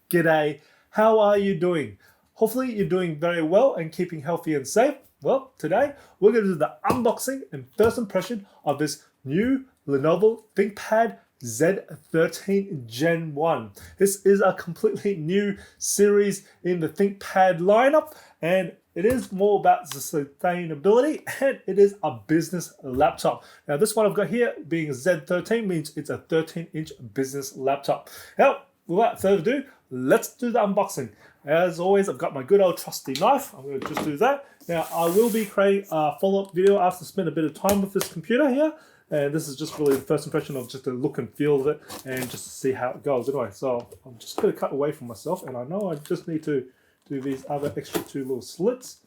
G'day, how are you doing? Hopefully you're doing very well and keeping healthy and safe. Well, today we're going to do the unboxing and first impression of this new Lenovo ThinkPad Z13 Gen1. This is a completely new series in the ThinkPad lineup, and it is more about the sustainability, and it is a business laptop. Now this one I've got here being Z13 means it's a 13-inch business laptop. Now, without further ado, let's do the unboxing. As always, I've got my good old trusty knife. I'm going to just do that. Now, I will be creating a follow-up video after I spend a bit of time with this computer here. And this is just really the first impression of just the look and feel of it and just to see how it goes. Anyway, so I'm just going to cut away from myself. And I know I just need to do these other extra two little slits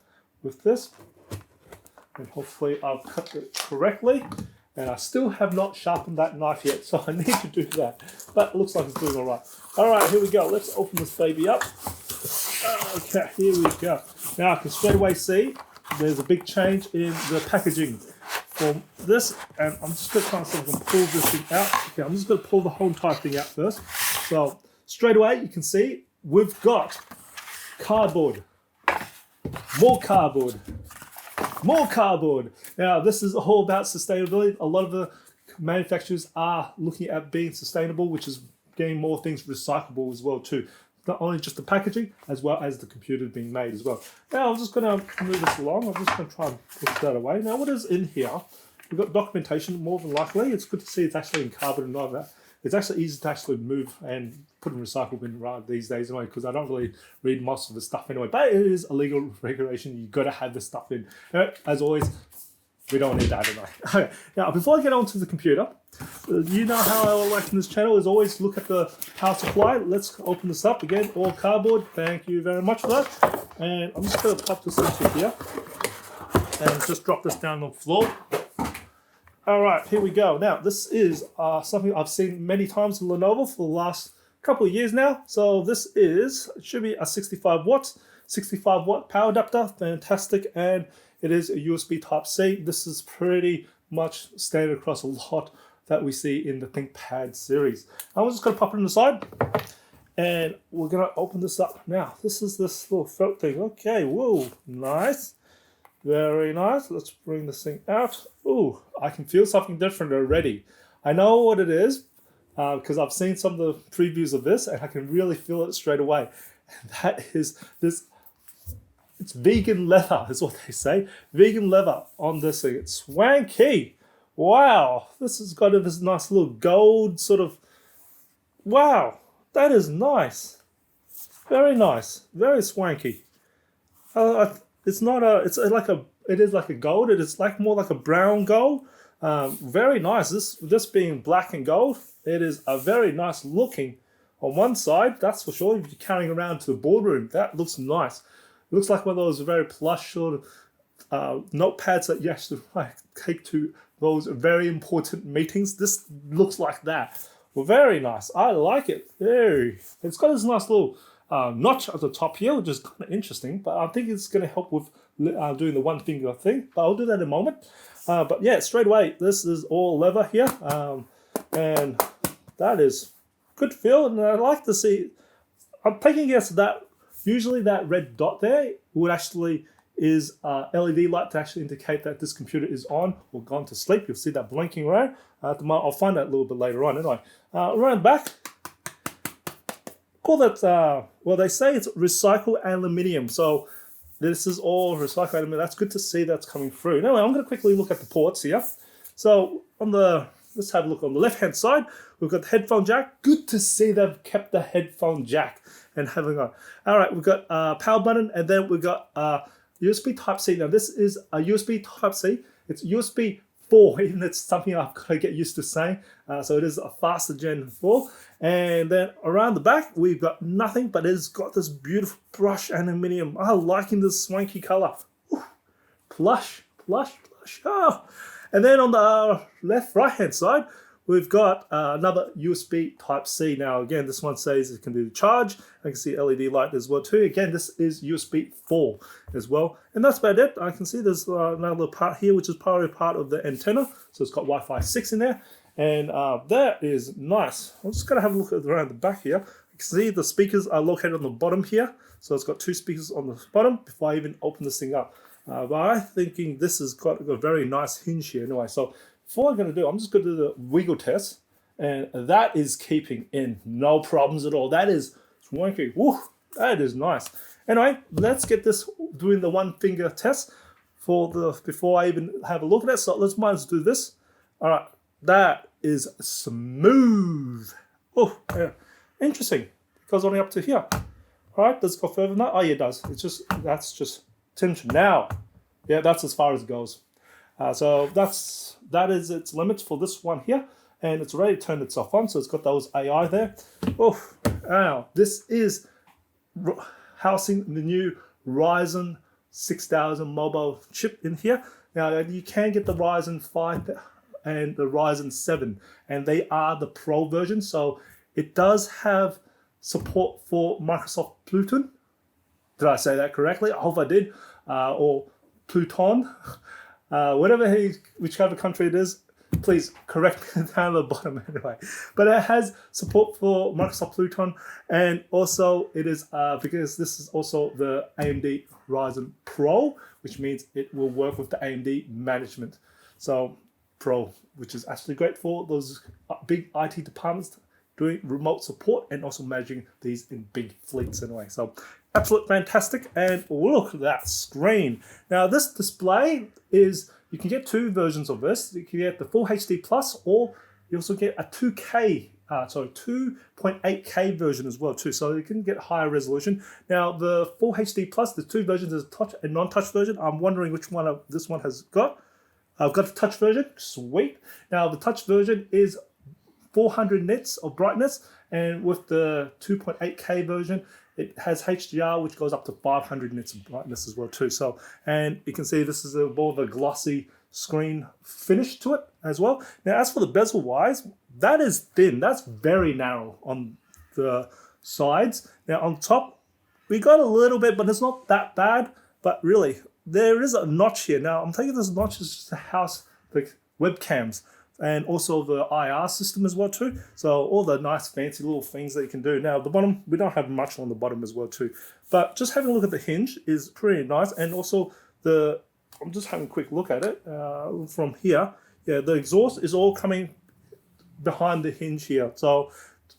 with this. And hopefully I've cut it correctly. And I still have not sharpened that knife yet, so I need to do that. But it looks like it's doing all right. All right, here we go. Let's open this baby up. Okay, here we go. Now I can straight away see there's a big change in the packaging from this, and I'm just going to try and see if I can pull this thing out. Okay, I'm just going to pull the whole entire thing out first. So straight away you can see we've got cardboard, more cardboard. More cardboard. Now, this is all about sustainability. A lot of the manufacturers are looking at being sustainable, which is getting more things recyclable as well too. Not only just the packaging, as well as the computer being made as well. Now, I'm just going to move this along. I'm just going to try and push that away. Now, what is in here? We've got documentation, more than likely. It's good to see it's actually in carbon and all that. It's actually easy to actually move and put in recycle bin right these days anyway, because I don't really read most of the stuff anyway. But it is a legal regulation. You've got to have this stuff in. As always, we don't need that anyway. Okay. Now, before I get on to the computer, you know how I like in this channel is always look at the power supply. Let's open this up again. All cardboard. Thank you very much for that. And I'm just going to pop this into here and just drop this down on the floor. All right, here we go. Now, this is something I've seen many times in Lenovo for the last couple of years now. So this it should be a 65 watt power adapter. Fantastic. And it is a USB Type-C. This is pretty much standard across a lot that we see in the ThinkPad series. I'm just going to pop it on the side. And we're going to open this up. Now, this is this little felt thing. Okay, whoa, nice. Very nice. Let's bring this thing out. Ooh, I can feel something different already. I know what it is because I've seen some of the previews of this and I can really feel it straight away. And that is this, it's vegan leather is what they say. Vegan leather on this thing. It's swanky. Wow. This has got this nice little gold sort of, wow. That is nice. Very nice. Very swanky. It's not a, it is like a gold. It is like more like a brown gold. Very nice. This being black and gold, it is a very nice looking on one side. That's for sure. If you're carrying around to the boardroom, that looks nice. It looks like one of those very plush sort of notepads that you actually take to those very important meetings. This looks like that. Well, very nice. I like it. It's got this nice little notch at the top here, which is kind of interesting, but I think it's going to help with doing the one finger thing, but I'll do that in a moment. But yeah, straight away, this is all leather here, and that is good feel, and I like to see, I'm taking a guess that usually that red dot there would actually is LED light to actually indicate that this computer is on or gone to sleep. You'll see that blinking around. I'll find that a little bit later on anyway. Around the back, call that, well, they say it's recycled aluminium. So this is all recycled aluminium. That's good to see that's coming through. Anyway, I'm going to quickly look at the ports here. So let's have a look on the left-hand side. We've got the headphone jack. Good to see they've kept the headphone jack and having on. All right, we've got power button, and then we've got USB Type-C. Now, this is a USB Type-C. It's USB 4, even it's something I've got to get used to saying. So it is a faster Gen 4. And then around the back, we've got nothing, but it's got this beautiful brushed aluminium. I'm liking this swanky color. Ooh, plush. Oh. And then on the right-hand side, we've got another USB Type-C. Now, again, this one says it can do the charge. I can see LED light as well, too. Again, this is USB 4 as well. And that's about it. I can see there's another part here, which is probably part of the antenna. So it's got Wi-Fi 6 in there. And that is nice. I'm just going to have a look around the back here. see the speakers are located on the bottom here. So it's got 2 speakers on the bottom before I even open this thing up. But I'm thinking this has got a very nice hinge here anyway. So what I'm going to do, I'm just going to do the wiggle test. And that is keeping in, no problems at all. That is swanky. Woo, that is nice. Anyway, let's get this doing the 1 finger test before I even have a look at it. So let's might as well do this. All right, that is smooth. Oh, yeah. Interesting. It goes only up to here. All right, does it go further than that? Oh, yeah, it does. That's just tension. Now, yeah, that's as far as it goes. So that is its limits for this one here, and it's already turned itself on. So it's got those AI there. Oh, now this is housing the new Ryzen 6000 mobile chip in here. Now you can get the Ryzen 5 and the Ryzen 7, and they are the Pro version. So it does have support for Microsoft Pluton. Did I say that correctly? I hope I did. Or Pluton, whichever country it is, please correct me down at the bottom anyway. But it has support for Microsoft Pluton, and also it is because this is also the AMD Ryzen Pro, which means it will work with the AMD management. So Pro, which is actually great for those big IT departments doing remote support and also managing these in big fleets anyway. So absolute fantastic. And look at that screen. Now this display is, you can get 2 versions of this. You can get the full HD plus, or you also get a 2.8K version as well too. So you can get higher resolution. Now the full HD plus, the 2 versions is touch and non-touch version. I'm wondering which one this one has got. I've got the touch version, sweet. Now the touch version is 400 nits of brightness, and with the 2.8K version, it has HDR, which goes up to 500 nits of brightness as well too. So, and you can see this is more of a glossy screen finish to it as well. Now, as for the bezel wise, that is thin. That's very narrow on the sides. Now on top, we got a little bit, but it's not that bad. But really, there is a notch here. Now, I'm thinking this notch is just to house the webcams and also the IR system as well too. So all the nice fancy little things that you can do. Now the bottom, we don't have much on the bottom as well too. But just having a look at the hinge is pretty nice. And also I'm just having a quick look at it from here. Yeah, the exhaust is all coming behind the hinge here. So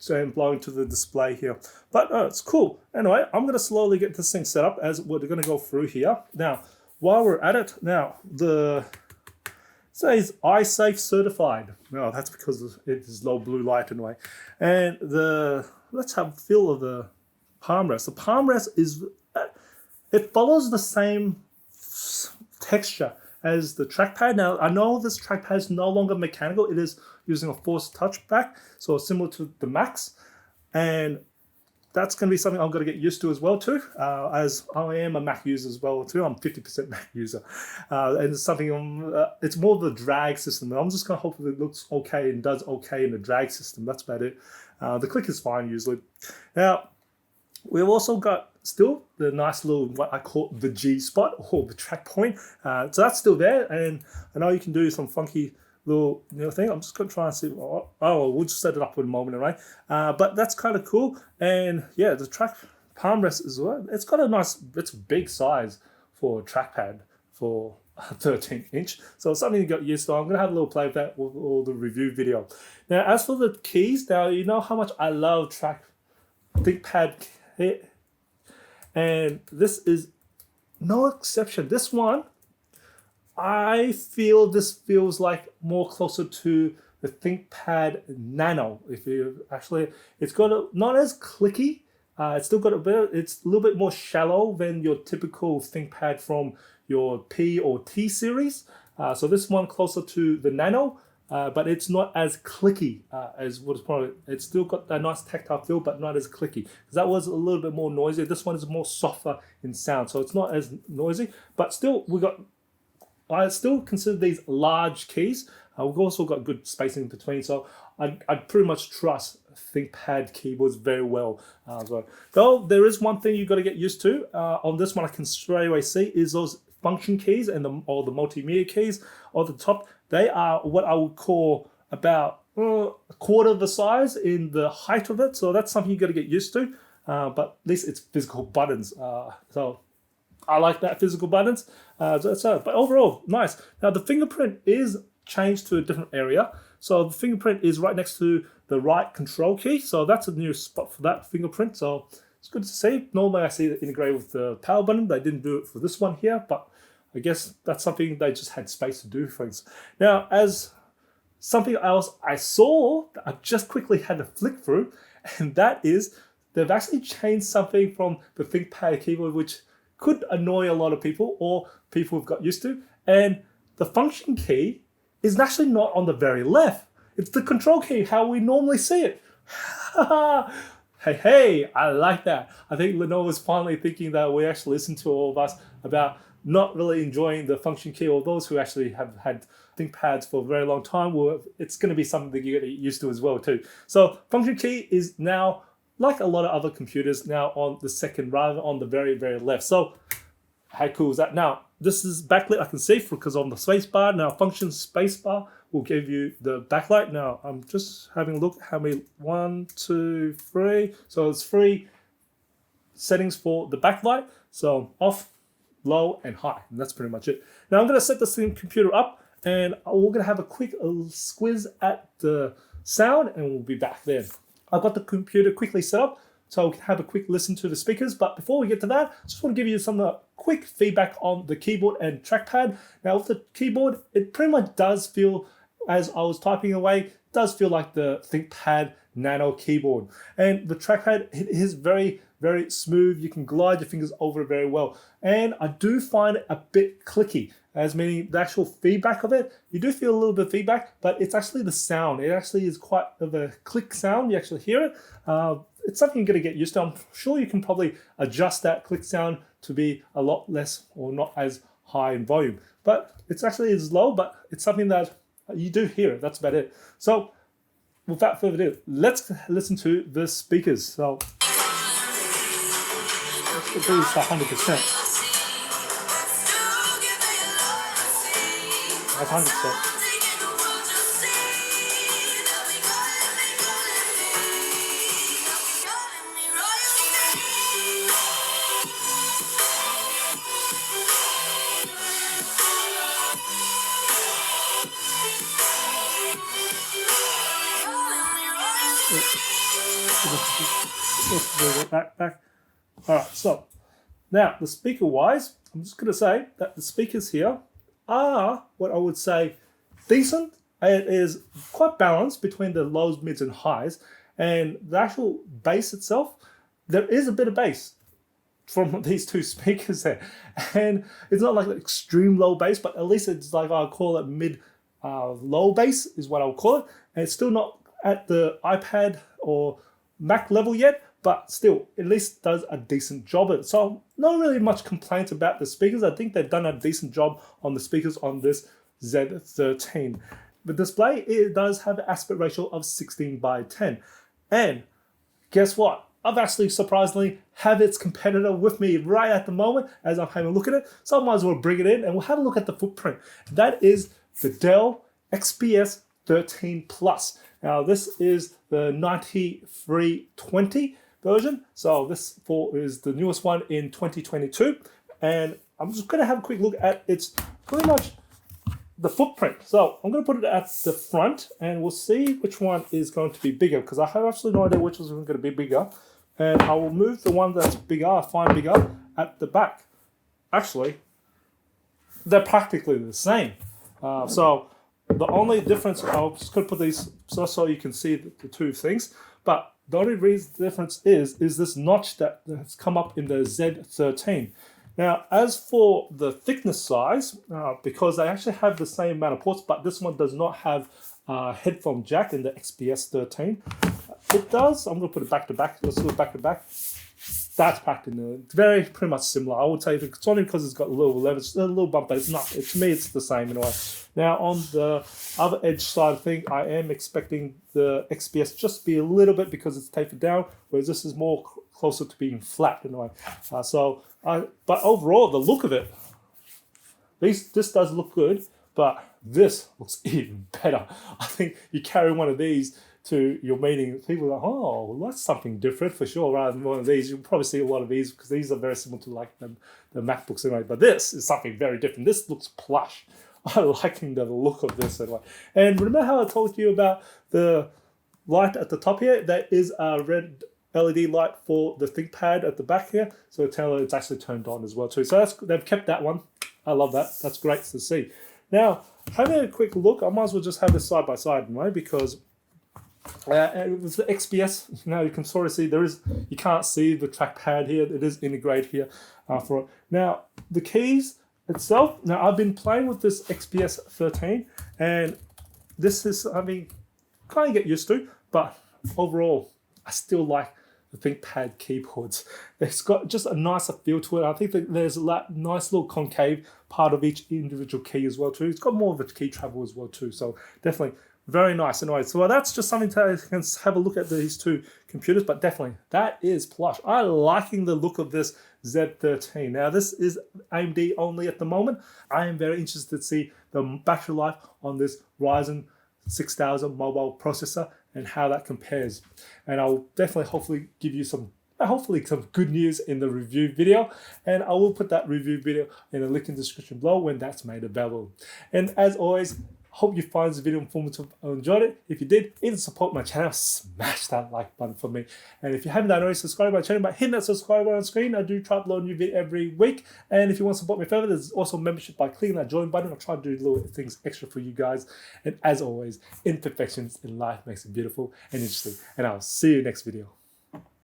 and blowing to the display here. But it's cool. Anyway, I'm going to slowly get this thing set up as we're going to go through here. Now, while we're at it, now it says iSafe certified. No, that's because it is low blue light anyway. And let's have a feel of the palm rest. The palm rest it follows the same texture as the trackpad. Now, I know this trackpad is no longer mechanical. It is using a force touchback, so similar to the Macs. And that's going to be something I'm going to get used to as well too, as I am a Mac user as well too. I'm 50% Mac user. And it's something, it's more of the drag system. I'm just going to hope that it looks okay and does okay in the drag system. That's about it. The click is fine usually. Now, we've also got still the nice little, what I call the G spot or the track point. So that's still there. And I know you can do some funky little thing. I'm just going to try and see. We'll just set it up in a moment, right? But that's kind of cool. And yeah, the track palm rest as well. It's got a nice, it's a big size for a trackpad for 13 inch. So it's something you got used to. I'm going to have a little play with that with all the review video. Now, as for the keys, now you know how much I love ThinkPad kit. And this is no exception. This one, I feel this feels like more closer to the ThinkPad Nano. If you actually, it's got not as clicky. It's still got it's a little bit more shallow than your typical ThinkPad from your P or T series. So this one closer to the Nano, but it's not as clicky as what is probably. It's still got that nice tactile feel, but not as clicky. Because that was a little bit more noisy. This one is more softer in sound, so it's not as noisy. But still, I still consider these large keys. We've also got good spacing in between, so I pretty much trust ThinkPad keyboards very well. Though there is one thing you've got to get used to. On this one, I can straight away see is those function keys and or the multimedia keys on the top. They are what I would call about a quarter of the size in the height of it, so that's something you got to get used to. But at least it's physical buttons, so I like that physical buttons. But overall, nice. Now the fingerprint is changed to a different area. So the fingerprint is right next to the right control key. So that's a new spot for that fingerprint. So it's good to see. Normally I see it integrated with the power button. They didn't do it for this one here, but I guess that's something they just had space to do things. Now, as something else I saw that I just quickly had to flick through, and that is they've actually changed something from the ThinkPad keyboard, which could annoy a lot of people or people who've got used to. And the function key is actually not on the very left. It's the control key, how we normally see it. Hey, I like that. I think Lenovo is finally thinking that we actually listen to all of us about not really enjoying the function key, or those who actually have had ThinkPads for a very long time. Well, it's going to be something that you get used to as well too. So function key is now, like a lot of other computers, now on the second rather on the very, very left. So how cool is that? Now, this is backlit, I can see, because on the space bar. Now, function space bar will give you the backlight. Now, I'm just having a look how many, 1, 2, 3. So it's 3 settings for the backlight. So off, low, and high. And that's pretty much it. Now, I'm going to set this computer up, and we're going to have a quick squiz at the sound, and we'll be back then. I've got the computer quickly set up, so we can have a quick listen to the speakers. But before we get to that, I just want to give you some quick feedback on the keyboard and trackpad. Now with the keyboard, it pretty much does feel, as I was typing away, does feel like the ThinkPad Nano keyboard. And the trackpad, it is very, very smooth. You can glide your fingers over it very well. And I do find it a bit clicky, as meaning the actual feedback of it, you do feel a little bit of feedback, but it's actually the sound. It actually is quite of a click sound. You actually hear it. It's something you're going to get used to. I'm sure you can probably adjust that click sound to be a lot less or not as high in volume. But it's actually is low, but it's something that you do hear it. That's about it. So without further ado, let's listen to the speakers. So let's do this 100%. That's 100%. Back. All right, so now the speaker wise, I'm just going to say that the speakers here are what I would say decent. It is quite balanced between the lows, mids, and highs. And the actual bass itself, there is a bit of bass from these two speakers there. And it's not like an extreme low bass, but at least it's like, I'll call it mid low bass is what I'll call it. And it's still not at the iPad or Mac level yet, but still, at least does a decent job at it. So not really much complaints about the speakers. I think they've done a decent job on the speakers on this Z13. The display, it does have an aspect ratio of 16:10. And guess what? I've actually surprisingly have its competitor with me right at the moment as I'm having a look at it. So I might as well bring it in and we'll have a look at the footprint. That is the Dell XPS 13 Plus. Now this is the 9320 version. So this is the newest one in 2022. And I'm just going to have a quick look at its pretty much the footprint. So I'm going to put it at the front and we'll see which one is going to be bigger, because I have absolutely no idea which is going to be bigger. And I will move the one that's bigger, I find bigger, at the back. Actually, they're practically the same. So the only difference, I'm just going to put these so you can see the two things. But the only reason the difference is this notch that has come up in the Z13. Now, as for the thickness size, because they actually have the same amount of ports, but this one does not have a headphone jack in the XPS 13. It does. I'm going to put it back to back. Let's do it back to back. That's packed in there. It's very pretty much similar. I would say it's only because it's got a little lever, a little bump, but it's not. To me, it's the same in a way. Now, on the other edge side of thing, I am expecting the XPS just to be a little bit because it's tapered down, whereas this is more closer to being flat in a way. But overall, the look of it, this does look good, but this looks even better. I think you carry one of these to your meeting, people are like, oh, well, that's something different for sure. Rather than one of these, you'll probably see a lot of these because these are very similar to like the MacBooks anyway. But this is something very different. This looks plush. I'm liking the look of this anyway. And remember how I told you about the light at the top here? That is a red LED light for the ThinkPad at the back here. So it's actually turned on as well too. So they've kept that one. I love that. That's great to see. Now, having a quick look, I might as well just have this side by side anyway, because with the XPS, now you can sort of see you can't see the trackpad here. It is integrated here for it. Now, the keys itself, now I've been playing with this XPS 13, and this is, I mean, kind of get used to, but overall, I still like the ThinkPad keyboards. It's got just a nicer feel to it. I think that there's a nice little concave part of each individual key as well too. It's got more of a key travel as well too. So definitely very nice. Anyway, so that's just something to have a look at these two computers, but definitely that is plush. I'm liking the look of this Z13. Now this is AMD only at the moment. I am very interested to see the battery life on this Ryzen 6000 mobile processor and how that compares. And I'll definitely hopefully give you some good news in the review video, and I will put that review video in the link in the description below when that's made available. And as always, hope you find this video informative and enjoyed it. If you did, either support my channel, smash that like button for me. And if you haven't done already, subscribe to my channel by hitting that subscribe button on screen. I do try to upload a new video every week. And if you want to support me further, there's also membership by clicking that join button. I'll try to do little things extra for you guys. And as always, imperfections in life makes it beautiful and interesting. And I'll see you next video.